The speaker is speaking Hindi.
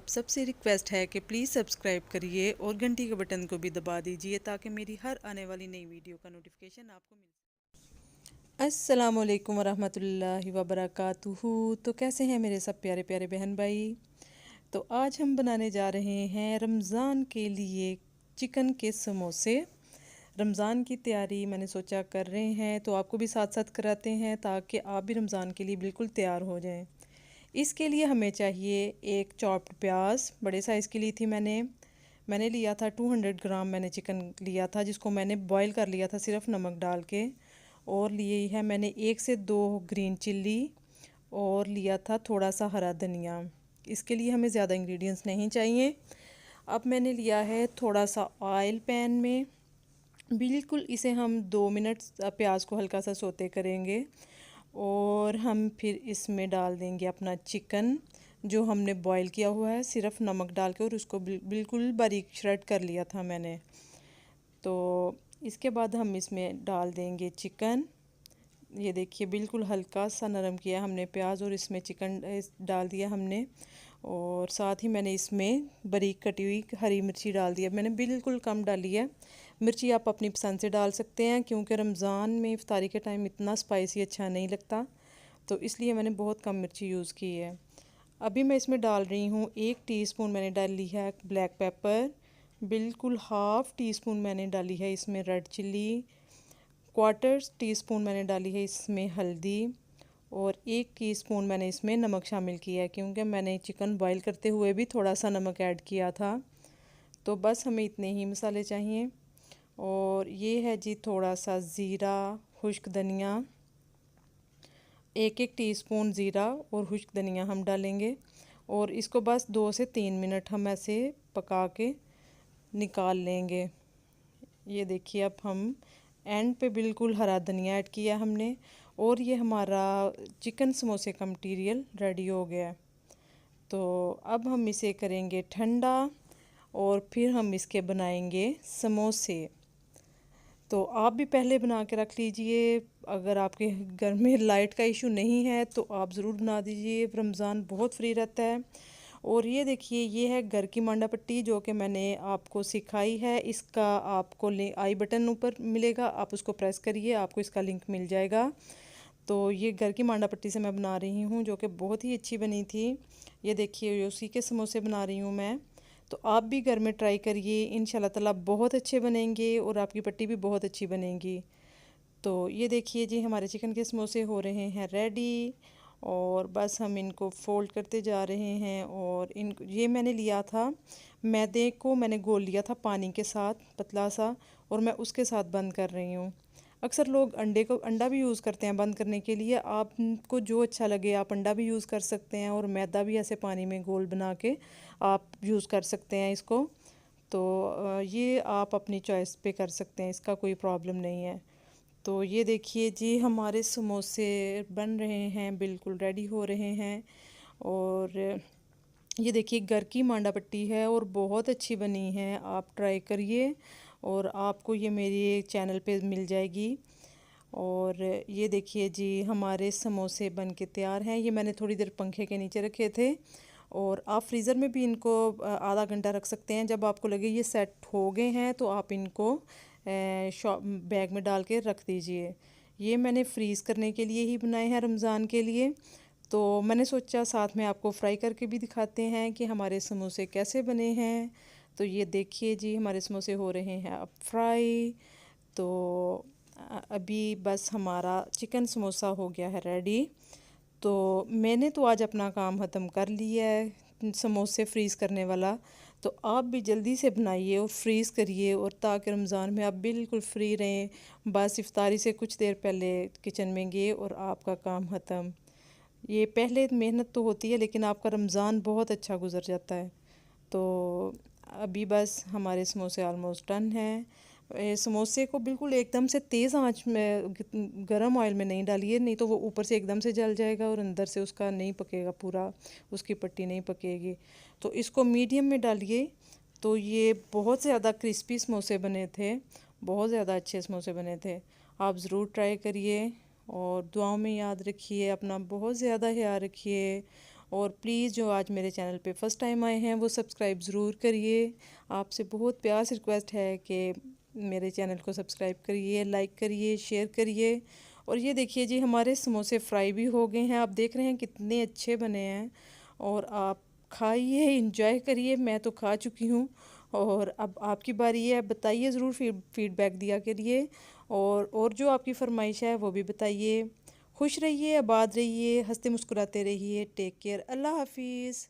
सबसे रिक्वेस्ट है कि प्लीज़ सब्सक्राइब करिए और घंटी के बटन को भी दबा दीजिए ताकि मेरी हर आने वाली नई वीडियो का नोटिफिकेशन आपको मिल। अस्सलामुअलैकुम वरहमतुल्लाहि वबरकातुहू। तो कैसे हैं मेरे सब प्यारे प्यारे बहन भाई। तो आज हम बनाने जा रहे हैं रमज़ान के लिए चिकन के समोसे। रमज़ान की तैयारी मैंने सोचा कर रहे हैं तो आपको भी साथ साथ कराते हैं ताकि आप भी रमज़ान के लिए बिल्कुल तैयार हो जाएं। इसके लिए हमें चाहिए एक चॉप्ड प्याज, बड़े साइज़ की ली थी मैंने लिया था 200 ग्राम। मैंने चिकन लिया था जिसको मैंने बॉईल कर लिया था सिर्फ नमक डाल के। और लिए है मैंने 1 से 2 ग्रीन चिल्ली और लिया था थोड़ा सा हरा धनिया। इसके लिए हमें ज़्यादा इंग्रेडिएंट्स नहीं चाहिए। अब मैंने लिया है थोड़ा सा ऑयल पैन में, बिल्कुल इसे हम 2 मिनट प्याज को हल्का सा सोते करेंगे और हम फिर इसमें डाल देंगे अपना चिकन जो हमने बॉईल किया हुआ है सिर्फ नमक डाल के, और उसको बिल्कुल बारीक श्रेड कर लिया था मैंने। तो इसके बाद हम इसमें डाल देंगे चिकन। ये देखिए बिल्कुल हल्का सा नरम किया हमने प्याज और इसमें चिकन डाल दिया हमने। और साथ ही मैंने इसमें बारीक कटी हुई हरी मिर्ची डाल दी है। मैंने बिल्कुल कम डाली है मिर्ची, आप अपनी पसंद से डाल सकते हैं क्योंकि रमज़ान में इफ्तारी के टाइम इतना स्पाइसी अच्छा नहीं लगता, तो इसलिए मैंने बहुत कम मिर्ची यूज़ की है। अभी मैं इसमें डाल रही हूँ 1 टीस्पून मैंने डाली है ब्लैक पेपर, बिल्कुल हाफ़ टी स्पून मैंने डाली है इसमें रेड चिल्ली, 1/4 टीस्पून मैंने डाली है इसमें हल्दी और 1 टीस्पून मैंने इसमें नमक शामिल किया है क्योंकि मैंने चिकन बॉईल करते हुए भी थोड़ा सा नमक ऐड किया था। तो बस हमें इतने ही मसाले चाहिए। और ये है जी थोड़ा सा ज़ीरा, खुश्क धनिया, 1-1 टीस्पून ज़ीरा और खुश्क धनिया हम डालेंगे और इसको बस 2 से 3 मिनट हम ऐसे पका के निकाल लेंगे। ये देखिए अब हम एंड पे बिल्कुल हरा धनिया ऐड किया हमने और ये हमारा चिकन समोसे का मटीरियल रेडी हो गया। तो अब हम इसे करेंगे ठंडा और फिर हम इसके बनाएंगे समोसे। तो आप भी पहले बना के रख लीजिए। अगर आपके घर में लाइट का इशू नहीं है तो आप ज़रूर बना दीजिए, रमज़ान बहुत फ्री रहता है। और ये देखिए ये है घर की मांडा पट्टी जो कि मैंने आपको सिखाई है। इसका आपको आई बटन ऊपर मिलेगा, आप उसको प्रेस करिए, आपको इसका लिंक मिल जाएगा। तो ये घर की मांडा पट्टी से मैं बना रही हूँ जो कि बहुत ही अच्छी बनी थी। ये देखिए उसी के समोसे बना रही हूँ मैं। तो आप भी घर में ट्राई करिए, इंशाल्लाह ताला बहुत अच्छे बनेंगे और आपकी पट्टी भी बहुत अच्छी बनेगी। तो ये देखिए जी हमारे चिकन के समोसे हो रहे हैं रेडी और बस हम इनको फ़ोल्ड करते जा रहे हैं। और इन ये मैंने लिया था मैदे को, मैंने घोल लिया था पानी के साथ पतला सा और मैं उसके साथ बंद कर रही हूँ। अक्सर लोग अंडा भी यूज़ करते हैं बंद करने के लिए, आपको जो अच्छा लगे आप अंडा भी यूज़ कर सकते हैं और मैदा भी ऐसे पानी में घोल बना के आप यूज़ कर सकते हैं इसको। तो ये आप अपनी चॉइस पे कर सकते हैं, इसका कोई प्रॉब्लम नहीं है। तो ये देखिए जी हमारे समोसे बन रहे हैं, बिल्कुल रेडी हो रहे हैं। और ये देखिए घर की मांडा पट्टी है और बहुत अच्छी बनी है, आप ट्राई करिए और आपको ये मेरे चैनल पे मिल जाएगी। और ये देखिए जी हमारे समोसे बन के तैयार हैं। ये मैंने थोड़ी देर पंखे के नीचे रखे थे और आप फ्रीज़र में भी इनको आधा घंटा रख सकते हैं। जब आपको लगे ये सेट हो गए हैं तो आप इनको बैग में डाल के रख दीजिए। ये मैंने फ्रीज़ करने के लिए ही बनाए हैं रमज़ान के लिए। तो मैंने सोचा साथ में आपको फ्राई करके भी दिखाते हैं कि हमारे समोसे कैसे बने हैं। तो ये देखिए जी हमारे समोसे हो रहे हैं अब फ्राई। तो अभी बस हमारा चिकन समोसा हो गया है रेडी। तो मैंने तो आज अपना काम ख़त्म कर लिया है समोसे फ्रीज़ करने वाला। तो आप भी जल्दी से बनाइए और फ्रीज़ करिए और ताकि रमज़ान में आप बिल्कुल फ्री रहें। बस इफ्तारी से कुछ देर पहले किचन में गए और आपका काम ख़त्म। ये पहले मेहनत तो होती है लेकिन आपका रमज़ान बहुत अच्छा गुजर जाता है। तो अभी बस हमारे समोसे ऑलमोस्ट डन हैं। समोसे को बिल्कुल एकदम से तेज़ आंच में गरम ऑयल में नहीं डालिए, नहीं तो वो ऊपर से एकदम से जल जाएगा और अंदर से उसका नहीं पकेगा, पूरा उसकी पट्टी नहीं पकेगी। तो इसको मीडियम में डालिए। तो ये बहुत ज़्यादा क्रिस्पी समोसे बने थे, बहुत ज़्यादा अच्छे समोसे बने थे। आप ज़रूर ट्राई करिए और दुआओं में याद रखिए, अपना बहुत ज़्यादा ख्याल रखिए और प्लीज़ जो आज मेरे चैनल पे फ़र्स्ट टाइम आए हैं वो सब्सक्राइब ज़रूर करिए। आपसे बहुत प्यार से रिक्वेस्ट है कि मेरे चैनल को सब्सक्राइब करिए, लाइक करिए, शेयर करिए। और ये देखिए जी, हमारे समोसे फ्राई भी हो गए हैं। आप देख रहे हैं कितने अच्छे बने हैं। और आप खाइए, इंजॉय करिए। मैं तो खा चुकी हूँ और अब आपकी बारी है। बताइए ज़रूर, फीडबैक दिया करिए और जो आपकी फरमाइश है वो भी बताइए। खुश रहिए, आबाद रहिए, हंसते मुस्कुराते रहिए। टेक केयर, अल्लाह हाफिज़।